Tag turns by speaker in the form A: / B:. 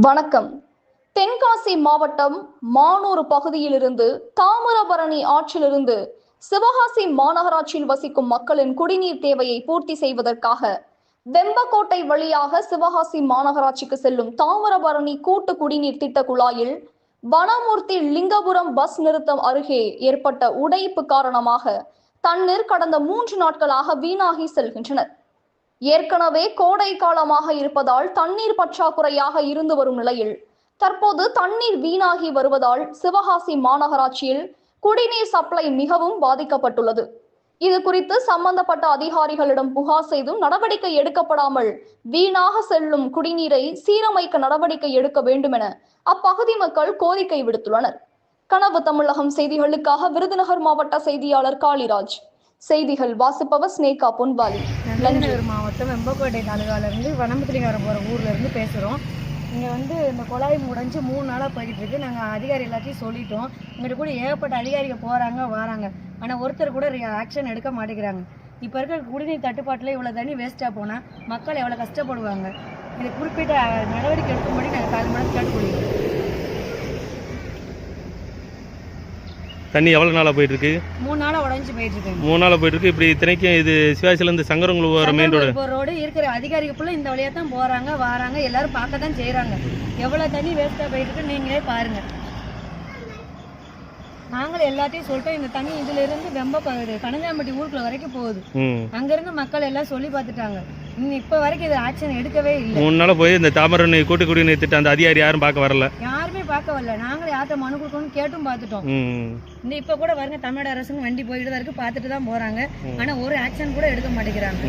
A: வணக்கம். தென்காசி மாவட்டம் மானூர் பகுதியிலிருந்து தாமிரபரணி ஆற்றிலிருந்து சிவகாசி மாநகராட்சியில் வசிக்கும் மக்களின் குடிநீர் தேவையை பூர்த்தி செய்வதற்காக வெம்பக்கோட்டை வழியாக சிவகாசி மாநகராட்சிக்கு செல்லும் தாமிரபரணி கூட்டு குடிநீர் திட்ட குழாயில் வனமூர்த்தி லிங்கபுரம் பஸ் நிறுத்தம் அருகே ஏற்பட்ட உடைப்பு காரணமாக தண்ணீர் கடந்த 3 நாட்களாக வீணாகி செல்கின்றனர். ஏற்கனவே கோடை காலமாக இருப்பதால் தண்ணீர் பற்றாக்குறையாக இருந்து வரும் நிலையில் தற்போது தண்ணீர் வீணாகி வருவதால் சிவகாசி மாநகராட்சியில் குடிநீர் சப்ளை மிகவும் பாதிக்கப்பட்டுள்ளது. இது குறித்து சம்பந்தப்பட்ட அதிகாரிகளிடம் புகார் செய்தும் நடவடிக்கை எடுக்கப்படாமல் வீணாக செல்லும் குடிநீரை சீரமைக்க நடவடிக்கை எடுக்க வேண்டும் என அப்பகுதி மக்கள் கோரிக்கை விடுத்துள்ளனர். கனவு தமிழகம் செய்திகளுக்காக விருதுநகர் மாவட்ட செய்தியாளர் காளிராஜ். செய்திகள் வாசிப்பவர் ஸ்னேகா பொன்வாலி.
B: விருதுநகர் மாவட்டம் வெம்பக்கோட்டை தாலுகாவிலிருந்து வனமுத்திலிங்காரம் போகிற ஊர்லேருந்து பேசுகிறோம். இங்கே இந்த குழாய் முடைஞ்சு 3 நாளாக போய்கிட்டு இருக்கு. நாங்கள் அதிகாரி எல்லாத்தையும் சொல்லிட்டோம். இங்கிட்ட கூட ஏகப்பட்ட அதிகாரிகள் போகிறாங்க வராங்க, ஆனால் ஒருத்தர் கூட ஆக்ஷன் எடுக்க மாட்டேங்கிறாங்க. இப்போ இருக்கிற குடிநீர் தட்டுப்பாட்டில் இவ்வளோ தண்ணி வேஸ்ட்டாக போனால் மக்கள் எவ்வளோ கஷ்டப்படுவாங்க. இது குறிப்பிட்ட நடவடிக்கை எடுக்கும்படி நாங்கள் தாழ்மையாக கேட்டுக்கொள்கிறோம்.
C: தண்ணி எவ்வளோ நாளாக போயிட்டுருக்கு?
B: 3 நாளாக உடஞ்சி போயிட்டுருக்கு.
C: 3 நாளாக போயிட்டுருக்கு. இப்படி இத்தனைக்கும் இது சிவாசிலேருந்து சங்கரங்குளம் போகிற மெயின்
B: ரோடு இருக்கிற அதிகாரிகள் ஃபுல்லாக இந்த வழியாக தான் போகிறாங்க வராங்க, எல்லாரும் பார்க்க தான் செய்கிறாங்க. எவ்வளோ தண்ணி வேஸ்ட்டாக போயிட்டுருக்கு நீங்களே பாருங்கள். நாங்களும் எல்லாத்தையும் சொல்லிட்டோம். இந்த தண்ணி இதுல இருந்து கனஞ்சாம்பட்டி ஊருக்குள்ள வரைக்கும் போகுது. அங்கிருந்து மக்கள் எல்லாம் சொல்லி பார்த்துட்டாங்க. இப்ப வரைக்கும் இது ஆக்ஷன் எடுக்கவே இல்லை.
C: 3 நாளா போய் இந்த தாமிரபரணி கூட்டு குடிநீர் திட்டம் அந்த அதிகாரி யாரும் பார்க்க வரல.
B: யாருமே பார்க்க வரல. நாங்களும் யார்கிட்ட மனு கொடுக்கணும்னு கேட்டும் பார்த்துட்டோம். இப்ப கூட பாருங்க, தமிழ்நாடு அரசுங்க வண்டி போயிட்டு தான் இருக்கு, பார்த்துட்டு தான் போறாங்க. ஆனா ஒரு ஆக்ஷன் கூட எடுக்க மாட்டேங்கிறாங்க.